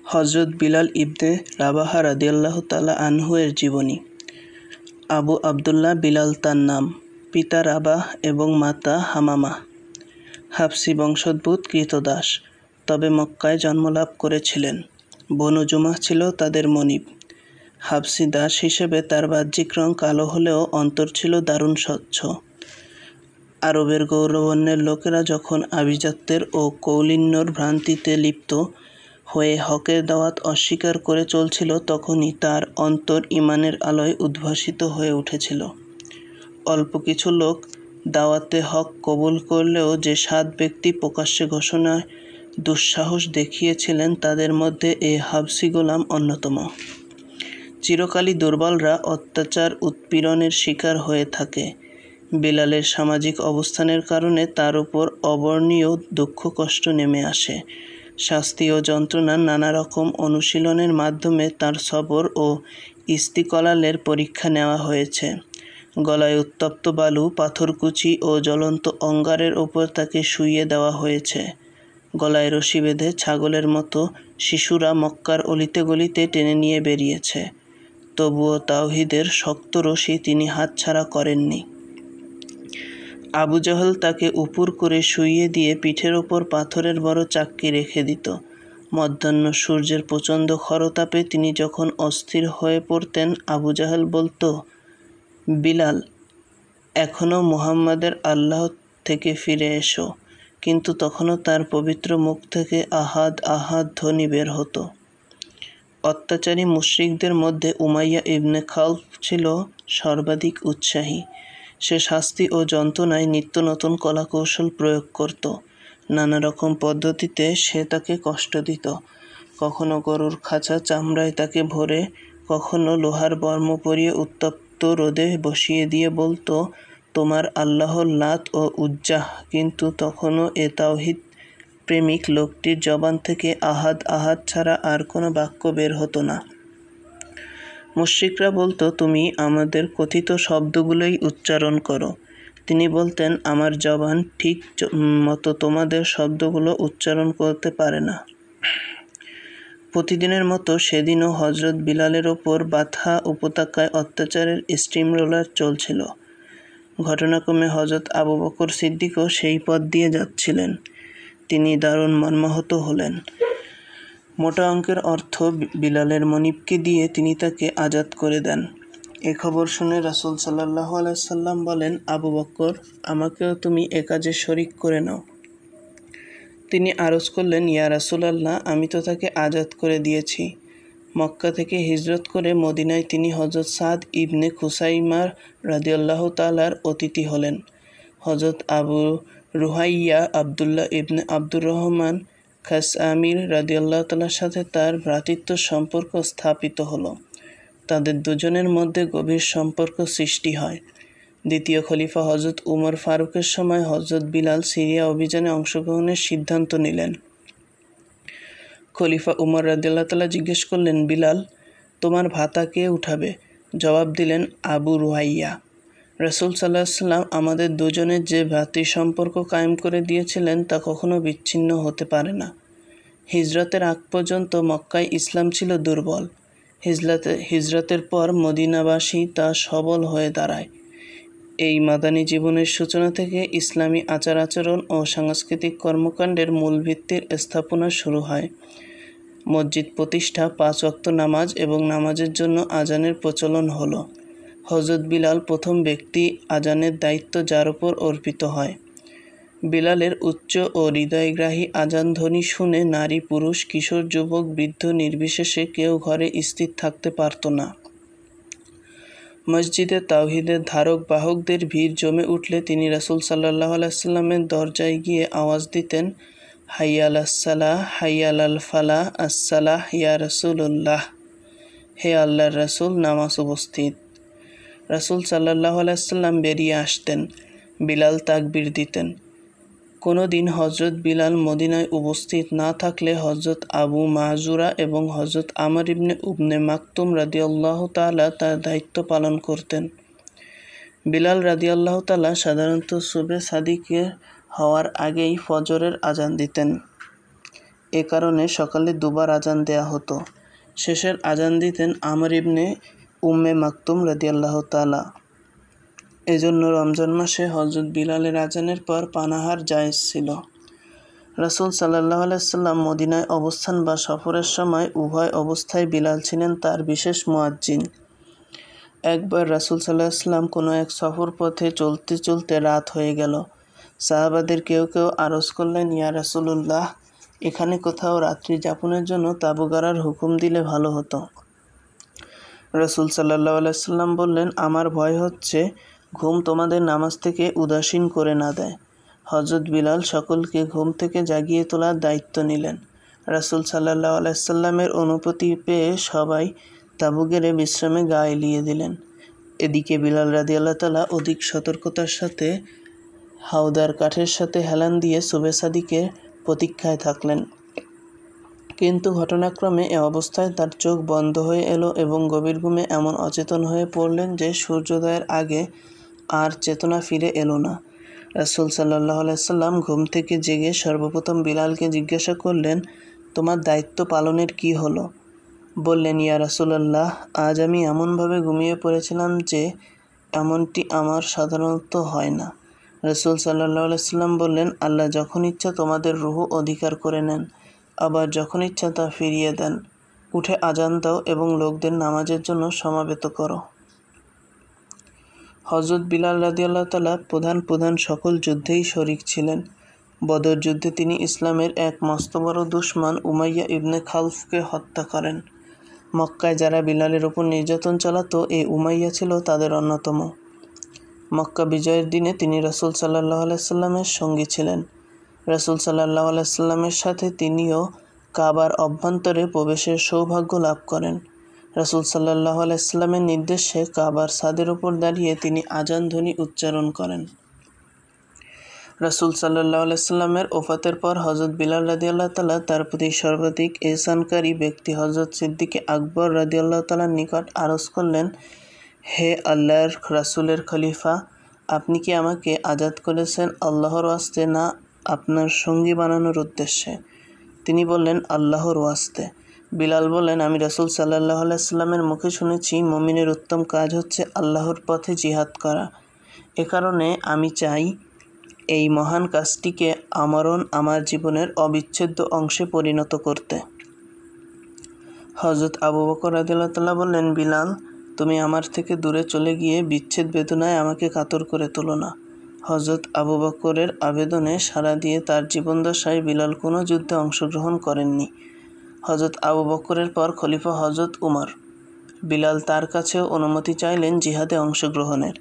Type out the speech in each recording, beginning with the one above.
হযরত বিলাল ইবনে রাবাহা রাদিয়াল্লাহু তাআলা আনহু এর জীবনী। আবু আবদুল্লাহ বিলাল তার নাম, পিতা রাবাহ এবং মাতা হামামা। হাবশী বংশোদ্ভূত কৃতদাস, তবে মক্কায় জন্মলাভ করেছিলেন। বনু জুমাহ ছিল তাদের মনিব। হাবশী দাস হিসেবে তার বাহ্যিক রং কালো হলেও অন্তর ছিল দারুণ স্বচ্ছ। আরবের গৌরবর্ণের লোকেরা যখন আভিজাত্যের ও কৌলীন্যর ভ্রান্তিতে লিপ্ত হয়ে হকের দাওয়াত অস্বীকার করে চলছিল, তখনই তার অন্তর ঈমানের আলোয় উদ্ভাসিত হয়ে উঠেছিল। অল্প কিছু লোক দাওয়াতে হক কবুল করলেও যে 7 ব্যক্তি প্রকাশ্যে ঘোষণায় দুঃসাহস দেখিয়েছিলেন, তাদের মধ্যে এই হাবশী গোলাম অন্যতম। চিরকালই দুর্বলরা অত্যাচার উৎপীড়নের শিকার হয়ে থাকে। বিলালের সামাজিক অবস্থানের কারণে তার উপর অবর্ণীয় দুঃখ কষ্ট নেমে আসে। শাস্তি ও যন্ত্রণার নানা রকম অনুশীলনের মাধ্যমে তার সবর ও ইস্তিকলালের পরীক্ষা নেওয়া হয়েছে। গলায় উত্তপ্ত বালু, পাথরকুচি ও জ্বলন্ত অঙ্গারের ওপর তাকে শুইয়ে দেওয়া হয়েছে। গলায় রশি বেঁধে ছাগলের মতো শিশুরা মক্কার অলিতে গলিতে টেনে নিয়ে বেরিয়েছে। তবুও তাওহীদের শক্ত রশি তিনি হাতছাড়া করেননি। আবু জহল তাকে উপুর করে শুইয়ে দিয়ে পিঠের ওপর পাথরের বড় চাক্কি রেখে দিত। মধ্যাহ্ন সূর্যের প্রচণ্ড খরতাপে তিনি যখন অস্থির হয়ে পড়তেন, আবু জাহল বলত, বিলাল, এখনও মুহাম্মাদের আল্লাহ থেকে ফিরে এসো। কিন্তু তখনও তার পবিত্র মুখ থেকে আহাদ আহাদ ধ্বনি বের হতো। অত্যাচারী মুশরিকদের মধ্যে উমাইয়া ইবনে খালফ ছিল সর্বাধিক উৎসাহী। সে শাস্তি ও যন্ত্রণায় নিত্য নতুন কলাকৌশল প্রয়োগ করত। নানা রকম পদ্ধতিতে সে তাকে কষ্ট দিত। কখনো গরুর খাঁচা চামড়ায় তাকে ভরে, কখনো লোহার বর্ম পরিয়ে উত্তপ্ত রোদে বসিয়ে দিয়ে বলতো, তোমার আল্লাহ লাত ও উজ্জাহ। কিন্তু তখনও এ তাওহীদ প্রেমিক লোকটির জবান থেকে আহাদ আহাদ ছাড়া আর কোনো বাক্য বের হতো না। মুশরিকরা বলতো, তুমি আমাদের কথিত শব্দগুলোই উচ্চারণ করো। তিনি বলতেন, আমার জবান ঠিক মতো তোমাদের শব্দগুলো উচ্চারণ করতে পারে না। প্রতিদিনের মতো সেদিনও হযরত বিলালের ওপর বাথা উপত্যকায় অত্যাচারের স্টিম রোলার চলছিল। ঘটনাক্রমে হযরত আবু বকর সিদ্দিকও সেই পথ দিয়ে যাচ্ছিলেন। তিনি দারুণ মর্মাহত হলেন। মোটা অঙ্কের অর্থ বিলালের মনিবকে দিয়ে তিনি তাকে আজাদ করে দেন। এ খবর শুনে রাসূল সাল্লাল্লাহু আলাইহি সাল্লাম বলেন, আবু বকর, আমাকেও তুমি এ কাজে শরীক করে নাও। তিনি আরজ করলেন, ইয়া রাসূলাল্লাহ, আমি তো তাকে আজাদ করে দিয়েছি। মক্কা থেকে হিজরত করে মদিনায় তিনি হযরত সাদ ইবনে খুসাইমা রাদিয়াল্লাহু তাআলার অতিথি হলেন। হযরত আবু রুহাইয়া আব্দুল্লাহ ইবনে আব্দুর রহমান খাসআমী রাদিয়াল্লাহু তাআলার সাথে তার ভ্রাতৃত্ব সম্পর্ক স্থাপিত হলো। তাদের দুজনের মধ্যে গভীর সম্পর্ক সৃষ্টি হয়। দ্বিতীয় খলিফা হযরত উমর ফারুকের সময় হযরত বিলাল সিরিয়া অভিযানে অংশগ্রহণের সিদ্ধান্ত নিলেন। খলিফা উমর রাদিয়াল্লাহু তাআলা জিজ্ঞেস করলেন, বিলাল, তোমার ভাতা কে উঠাবে? জবাব দিলেন আবু রুহাইয়া। রাসূল সাল্লাল্লাহু আলাইহি ওয়াসাল্লাম আমাদের দুজনের যে ভ্রাতৃ সম্পর্ক কায়েম করে দিয়েছিলেন, তা কখনো বিচ্ছিন্ন হতে পারে না। হিজরতের আগ পর্যন্ত মক্কায় ইসলাম ছিল দুর্বল। হিজরতের পর মদিনাবাসী তা সবল হয়ে দাঁড়ায়। এই মাদানী জীবনের সূচনা থেকে ইসলামী আচার আচরণ ও সাংস্কৃতিক কর্মকাণ্ডের মূল ভিত্তির স্থাপনা শুরু হয়। মসজিদ প্রতিষ্ঠা, 5 ওয়াক্ত নামাজ এবং নামাজের জন্য আজানের প্রচলন হলো। হযরত বিলাল প্রথম ব্যক্তি, আজানের দায়িত্ব যার উপর অর্পিত হয়। বিলালের উচ্চ ও হৃদয়গ্রাহী আজান ধ্বনি শুনে নারী, পুরুষ, কিশোর, যুবক, বৃদ্ধ নির্বিশেষে কেউ ঘরে স্থির থাকতে পারত না। মসজিদে তাওহীদের ধারক বাহকদের ভিড় জমে উঠলে তিনি রাসূল সাল্লাল্লাহু আলাইহি ওয়াসাল্লামের দরজায় গিয়ে আওয়াজ দিতেন, হাইয়া আলাস সালাহ, হাইয়া আলাল ফালাহ, আসসালাহ ইয়া রাসূলুল্লাহ। হে আল্লাহর রাসূল, নামাজ উপস্থিত। রাসূল সাল্লাল্লাহু আলাইহি ওয়াসাল্লাম বেরিয়ে আসতেন। বিলাল তাকবীর দিতেন। কোনো দিন হযরত বিলাল মদিনায় উপস্থিত না থাকলে হযরত আবু মাহজুরা এবং হযরত আমর ইবনে উম্মে মাকতুম রাদিয়াল্লাহু তাআলা তার দায়িত্ব পালন করতেন। বিলাল রাদিয়াল্লাহু তাআলা সাধারণত সুবহে সাদিকের হওয়ার আগেই ফজরের আজান দিতেন। এ কারণে সকালে দুবার আজান দেয়া হতো। শেষের আজান দিতেন আমর ইবনে উম্মে মাকতুম রাদিয়াল্লাহু তাআলা। এজন্য রমজান মাসে হযরত বিলালের আজানের পর পানাহার জায়েজ ছিল। রাসূল সাল্লাল্লাহু আলাইহি ওয়াসাল্লাম মদিনায় অবস্থান বা সফরের সময় উভয় অবস্থায় বিলাল ছিলেন তার বিশেষ মুয়াজ্জিন। একবার রাসূল সাল্লাল্লাহু আলাইহি ওয়াসাল্লাম কোনো এক সফর পথে চলতে চলতে রাত হয়ে গেল। সাহাবাদের কেউ কেউ আরজ করলেন, ইয়া রাসূলুল্লাহ, এখানে কোথাও রাত্রি যাপনের জন্য তাঁবু গাড়ার হুকুম দিলে ভালো হতো। রাসূল সাল্লাল্লাহু আলাইহি ওয়াসাল্লাম বললেন, আমার ভয় হচ্ছে ঘুম তোমাদের নামাজ থেকে উদাসীন করে না দেয়। হযরত বিলাল সকলকে ঘুম থেকে জাগিয়ে তোলার দায়িত্ব নিলেন। রাসূল সাল্লাল্লাহু আলাইহি ওয়াসাল্লামের অনুমতি পেয়ে সবাই তাঁবু গেড়ে বিশ্রামে গা এলিয়ে দিলেন। এদিকে বিলাল রাদিয়াল্লাহু তাআলা অধিক সতর্কতার সাথে হাওদার কাঠের সাথে হেলান দিয়ে সুবহে সাদিকের প্রতীক্ষায় থাকলেন। কিন্তু ঘটনাক্রমে এ অবস্থায় তার চোখ বন্ধ হয়ে এলো এবং গভীর ঘুমে এমন অচেতন হয়ে পড়লেন যে সূর্যোদয়ের আগে আর চেতনা ফিরে এলো না। রাসূল সাল্লাল্লাহু আলাইহি ওয়াসাল্লাম ঘুম থেকে জেগে সর্বপ্রথম বিলালকে জিজ্ঞাসা করলেন, তোমার দায়িত্ব পালনের কি হলো? বললেন, ইয়া রাসূলুল্লাহ, আজ আমি এমনভাবে ঘুমিয়ে পড়েছিলাম যে এমনটি আমার সাধারণত হয় না। রাসূল সাল্লাল্লাহু আলাইহি ওয়াসাল্লাম বললেন, আল্লাহ যখন ইচ্ছা তোমাদের রূহ অধিকার করে নেন, আবার যখন ইচ্ছা তা ফিরিয়ে দেন। উঠে আজান দাও এবং লোকদের নামাজের জন্য সমাবেত করো। হযরত বিলাল রাদিয়াল্লাহু তাআলা প্রধান সকল যুদ্ধেই শরীক ছিলেন। বদর যুদ্ধে তিনি ইসলামের এক মস্ত বড় দুশমন উমাইয়া ইবনে খালফকে হত্যা করেন। মক্কায় যারা বিলালের ওপর নির্যাতন চালাতো, এই উমাইয়া ছিল তাদের অন্যতম। মক্কা বিজয়ের দিনে তিনি রাসূল সাল্লাল্লাহু আলাইহি ওয়াসাল্লামের সঙ্গী ছিলেন। রাসূল সাল্লাল্লাহু আলাইহি ওয়াসাল্লামের সাথে তিনিও কাবার অভ্যন্তরে প্রবেশের সৌভাগ্য লাভ করেন। রাসূল সাল্লাল্লাহু আলাইহি ওয়াসাল্লামের নির্দেশে কাবার ছাদের উপর দাঁড়িয়ে তিনি আজান ধ্বনি উচ্চারণ করেন। রাসূল সাল্লাল্লাহু আলাইহি ওয়াসাল্লামের ওফাতের পর হযরত বিলাল রাদিয়াল্লাহু তাআলা তার প্রতি সর্বাধিক ইহসানকারী ব্যক্তি হযরত সিদ্দিকে আকবর রাদিয়াল্লাহু তাআলার নিকট আরজ করলেন, হে আল্লাহর রাসূলের খলিফা, আপনি কি আমাকে আজাদ করেছেন আল্লাহর ওয়াস্তে না আপনার সঙ্গী বানানোর উদ্দেশ্যে? তিনি বললেন, আল্লাহর ওয়াস্তে। বিলাল বললেন, আমি রাসূল সাল্লাল্লাহু আলাইহি ওয়াসাল্লামের মুখে শুনেছি মুমিনের উত্তম কাজ হচ্ছে আল্লাহর পথে জিহাদ করা। এ কারণে আমি চাই এই মহান কাজটিকে আমার জীবনের অবিচ্ছেদ্য অংশে পরিণত করতে। হযরত আবু বকর রাদিয়াল্লাহু তাআলা বললেন, বিলাল, তুমি আমার থেকে দূরে চলে গিয়ে বিচ্ছেদ বেদনায় আমাকে কাতর করে তোলো না। হযরত আবু বকরের আবেদনে সাড়া দিয়ে তার জীবদ্দশায় বিলাল কোনো যুদ্ধে অংশগ্রহণ করেননি। হযরত আবু বকরের পর খলিফা হযরত উমর। বিলাল তার কাছেও অনুমতি চাইলেন জিহাদে অংশগ্রহণের।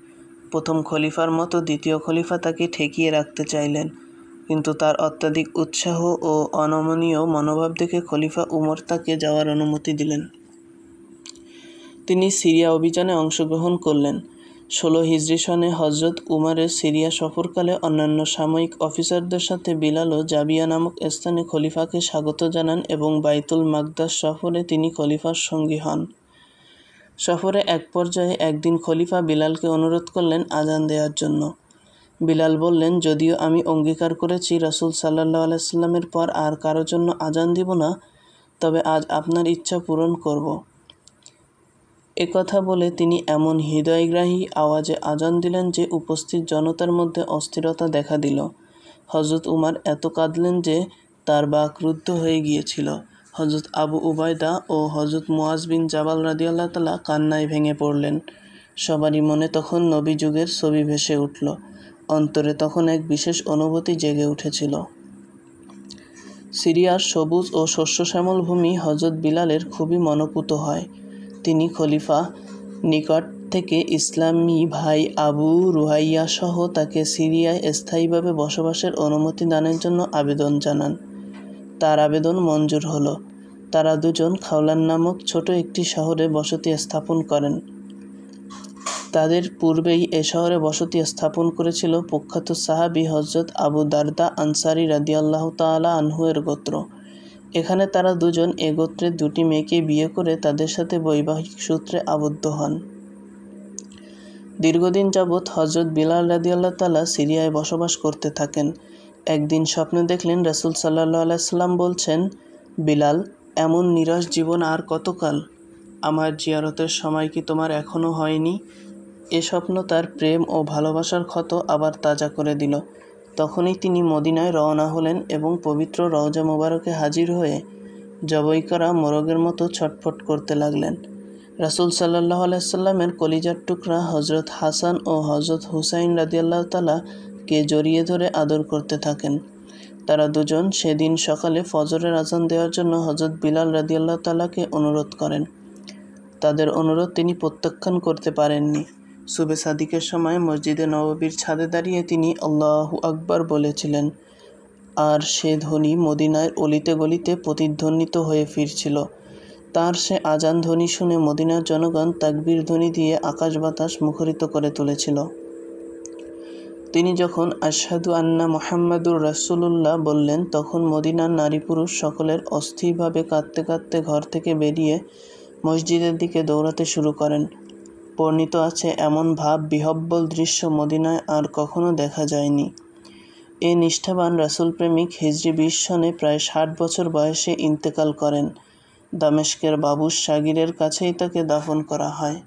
প্রথম খলিফার মতো দ্বিতীয় খলিফা তাকে ঠেকিয়ে রাখতে চাইলেন, কিন্তু তার অত্যাধিক উৎসাহ ও অনমনীয় মনোভাব দেখে খলিফা উমর তাকে যাওয়ার অনুমতি দিলেন। তিনি সিরিয়া অভিযানে অংশগ্রহণ করলেন। 16 হিজরি সনে হযরত উমরের সিরিয়া সফরকালে অন্যান্য সামরিক অফিসারদের সাথে বিলালও জাবিয়া নামক স্থানে খলিফাকে স্বাগত জানান এবং বাইতুল মাকদাস সফরে তিনি খলিফার সঙ্গী হন। সফরে এক পর্যায়ে একদিন খলিফা বিলালকে অনুরোধ করলেন আজান দেওয়ার জন্য। বিলাল বললেন, যদিও আমি অঙ্গীকার করেছি রাসূল সাল্লাল্লাহু আলাইহি ওয়াসাল্লামের পর আর কারো জন্য আজান দিব না, তবে আজ আপনার ইচ্ছা পূরণ করব। একথা বলে তিনি এমন হৃদয়গ্রাহী আওয়াজে আজান দিলেন যে উপস্থিত জনতার মধ্যে অস্থিরতা দেখা দিল। হযরত উমর এত কাঁদলেন যে তার বাক রুদ্ধ হয়ে গিয়েছিল। হযরত আবু উবায়দা ও হযরত মুআজ বিন জাবাল রাদিয়াল্লাহু তাআলা কান্নায় ভেঙে পড়লেন। সবারই মনে তখন নবী যুগের ছবি ভেসে উঠল। অন্তরে তখন এক বিশেষ অনুভূতি জেগে উঠেছিল। সিরিয়ার সবুজ ও শস্যশ্যামল ভূমি হযরত বিলালের খুবই মনোপুত হয়। তিনি খলিফা নিকট থেকে ইসলামী ভাই আবু রুহাইয়া সহ তাকে সিরিয়ায় স্থায়ীভাবে বসবাসের অনুমতি দানের জন্য আবেদন জানান। তার আবেদন মঞ্জুর হলো। তারা দুজন খাওলান নামক ছোট একটি শহরে বসতি স্থাপন করেন। তাদের পূর্বেই এ শহরে বসতি স্থাপন করেছিল প্রখ্যাত সাহাবী হযরত আবু দারদা আনসারী রাদিয়াল্লাহু তাআলা আনহু এর গোত্র। এখানে তারা দুজন এ গোত্রের দুটি মেয়েকে বিয়ে করে তাদের সাথে বৈবাহিক সূত্রে আবদ্ধ হন। দীর্ঘদিন যাবৎ হযরত বিলাল রাদিয়াল্লাহু তাআলা সিরিয়ায় বসবাস করতে থাকেন। একদিন স্বপ্নে দেখলেন রাসূল সাল্লাল্লাহু আলাইহি সাল্লাম বলছেন, বিলাল, এমন নিরাশ জীবন আর কতকাল? আমার জিয়ারতের সময় কি তোমার এখনও হয়নি? এ স্বপ্ন তার প্রেম ও ভালোবাসার ক্ষত আবার তাজা করে দিল। তখনই তিনি মদিনায় রওনা হলেন এবং পবিত্র রওজা মোবারকে হাজির হয়ে জবাই করা মোরগের মতো ছটফট করতে লাগলেন। রাসূল সাল্লাল্লাহু আলাইহি সাল্লামের কলিজার টুকরা হযরত হাসান ও হযরত হুসাইন রাদিয়াল্লাহু তাআলা কে জড়িয়ে ধরে আদর করতে থাকেন। তারা দুজন সেদিন সকালে ফজরের আজান দেওয়ার জন্য হযরত বিলাল রাদিয়াল্লাহু তাআলাকে অনুরোধ করেন। তাদের অনুরোধ তিনি প্রত্যাখ্যান করতে পারেননি। সুবে সাদিকের সময় মসজিদে নববীর ছাদে দাঁড়িয়ে তিনি আল্লাহু আকবার বলেছিলেন, আর সে ধ্বনি মদিনার অলিতে গলিতে প্রতিধ্বনিত হয়ে ফিরছিল। তার সে আজান ধ্বনি শুনে মদিনার জনগণ তাকবীর ধ্বনি দিয়ে আকাশ বাতাস মুখরিত করে তুলেছিল। তিনি যখন আশহাদু আন্না মুহাম্মাদুর রাসূলুল্লাহ বললেন, তখন মদিনার নারী পুরুষ সকলের অস্থিরভাবে কাঁদতে কাঁদতে ঘর থেকে বেরিয়ে মসজিদের দিকে দৌড়াতে শুরু করেন। বর্ণিত আছে, এমন ভাব বিহ্বল দৃশ্য মদিনায় আর কখনো দেখা যায়নি। এ নিষ্ঠাবান রাসূলপ্রেমিক হিজরি ২০ সনে প্রায় ৬০ বছর বয়সে ইন্তেকাল করেন। দামেস্কের বাবুস সাগিরের কাছেই তাকে দাফন করা হয়।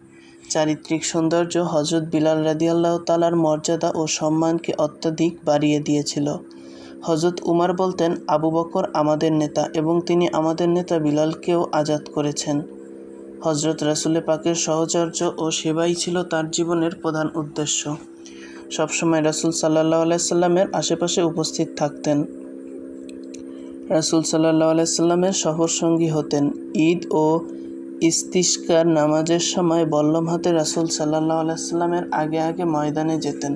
চারিত্রিক সৌন্দর্য হযরত বিলাল রাদিয়াল্লাহু তাআলার মর্যাদা ও সম্মানকে অত্যধিক বাড়িয়ে দিয়েছিল। হযরত উমর বলতেন, আবু বকর আমাদের নেতা এবং তিনি আমাদের নেতা বিলালকেও আজাদ করেছেন। হযরত রাসূলে পাকের সহচর্য ও সেবাই ছিল তার জীবনের প্রধান উদ্দেশ্য। সবসময় রাসূল সাল্লাল্লাহু আলাইহি সাল্লামের আশেপাশে উপস্থিত থাকতেন। রাসূল সাল্লাল্লাহু আলাইহি সাল্লামের সফরসঙ্গী হতেন। ঈদ ও ইস্তিসকার নামাজের সময় বল্লম হাতে রাসূল সাল্লাল্লাহু আলাইহি সাল্লামের আগে আগে ময়দানে যেতেন।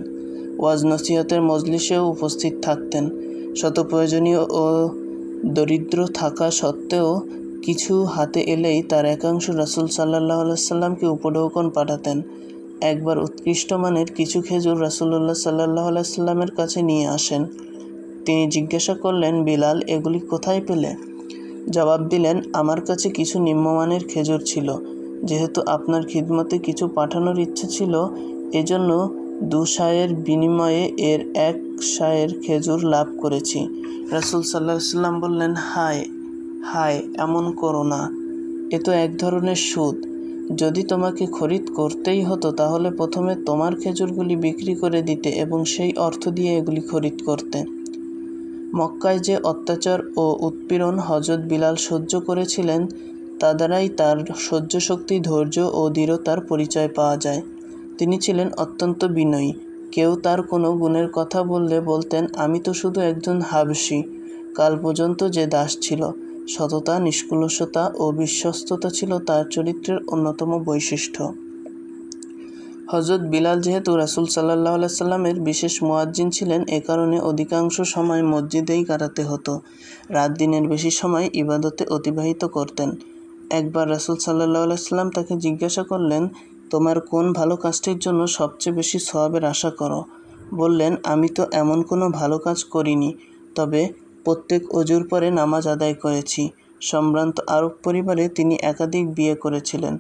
ওয়াজ নসিহতের মজলিসেও উপস্থিত থাকতেন। শত প্রয়োজনীয় ও দরিদ্র থাকা সত্ত্বেও কিছু হাতে এলেই তার একাংশ রাসূল সাল্লাল্লাহু আলাইহি সাল্লামকে উপঢৌকন পাঠাতেন। একবার উৎকৃষ্ট মানের কিছু খেজুর রাসূলুল্লাহ সাল্লাল্লাহু আলাইহি সাল্লামের কাছে নিয়ে আসেন। তিনি জিজ্ঞাসা করলেন, বিলাল, এগুলি কোথায় পেলে? জবাব দিলেন, আমার কাছে কিছু নিম্নমানের খেজুর ছিল। যেহেতু আপনার খিদমতে কিছু পাঠানোর ইচ্ছে ছিল, এজন্য 2 শায়ের বিনিময়ে এর 1 শায়ের খেজুর লাভ করেছি। রাসূল সাল্লাল্লাহু আলাইহি সাল্লাম বললেন, হায় হায়, এমন করো না, এ তো এক ধরনের সুদ। যদি তোমাকে খরিদ করতেই হতো তাহলে প্রথমে তোমার খেজুরগুলি বিক্রি করে দিতে এবং সেই অর্থ দিয়ে এগুলি খরিদ করতে। মক্কায় যে অত্যাচার ও উৎপীড়ন হযরত বিলাল সহ্য করেছিলেন, তা দ্বারাই তার সহ্যশক্তি, ধৈর্য ও দৃঢ়তার পরিচয় পাওয়া যায়। তিনি ছিলেন অত্যন্ত বিনয়ী। কেউ তার কোনো গুণের কথা বললে বলতেন, আমি তো শুধু একজন হাবশী। কাল পর্যন্ত যে দাস ছিল। সততা, নিষ্কলুষতা ও বিশ্বস্ততা ছিল তার চরিত্রের অন্যতম বৈশিষ্ট্য। হযরত বিলাল যেহেতু রাসূল সাল্লাল্লাহু আলাইহি সাল্লামের বিশেষ মুয়াজ্জিন ছিলেন, এ কারণে অধিকাংশ সময় মসজিদেই কাটাতে হতো। রাত দিনের বেশি সময় ইবাদতে অতিবাহিত করতেন। একবার রাসূল সাল্লাল্লাহু আলাইহি সাল্লাম তাকে জিজ্ঞাসা করলেন, তোমার কোন ভালো কাজটির জন্য সবচেয়ে বেশি সওয়াবের আশা করো? বললেন, আমি তো এমন কোনো ভালো কাজ করিনি, তবে প্রত্যেক অজুর পরে নামাজ আদায় করেছি। সম্ভ্রান্ত আরব পরিবারে তিনি একাধিক বিয়ে করেছিলেন।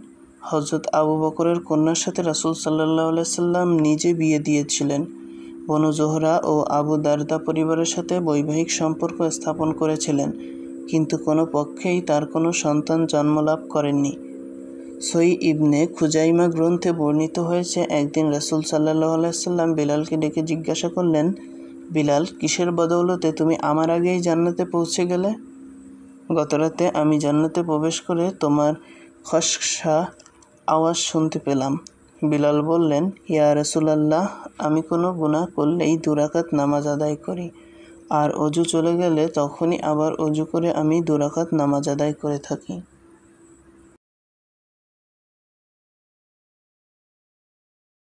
হযরত আবু বকরের কন্যার সাথে রাসূল সাল্লাল্লাহু আলাইহি সাল্লাম নিজে বিয়ে দিয়েছিলেন। বনু জোহরা ও আবু দারদা পরিবারের সাথে বৈবাহিক সম্পর্ক স্থাপন করেছিলেন, কিন্তু কোনো পক্ষেই তার কোনো সন্তান জন্মলাভ করেননি। সহিহ ইবনে খুজাইমা গ্রন্থে বর্ণিত হয়েছে, একদিন রাসূল সাল্লাল্লাহু আলাইহি সাল্লাম বিলালকে ডেকে জিজ্ঞাসা করলেন, বিলাল, কিসের বদৌলতে তুমি আমার আগেই জান্নাতে পৌঁছে গেলে? গতরাতে আমি জান্নাতে প্রবেশ করে তোমার খসখসা আওয়াজ শুনতে পেলাম। বিলাল বললেন, ইয়া রাসূলাল্লাহ, আমি কোনো গুনাহ করলেই 2 রাকাত নামাজ আদায় করি, আর অজু চলে গেলে তখনই আবার অজু করে আমি 2 রাকাত নামাজ আদায় করে থাকি।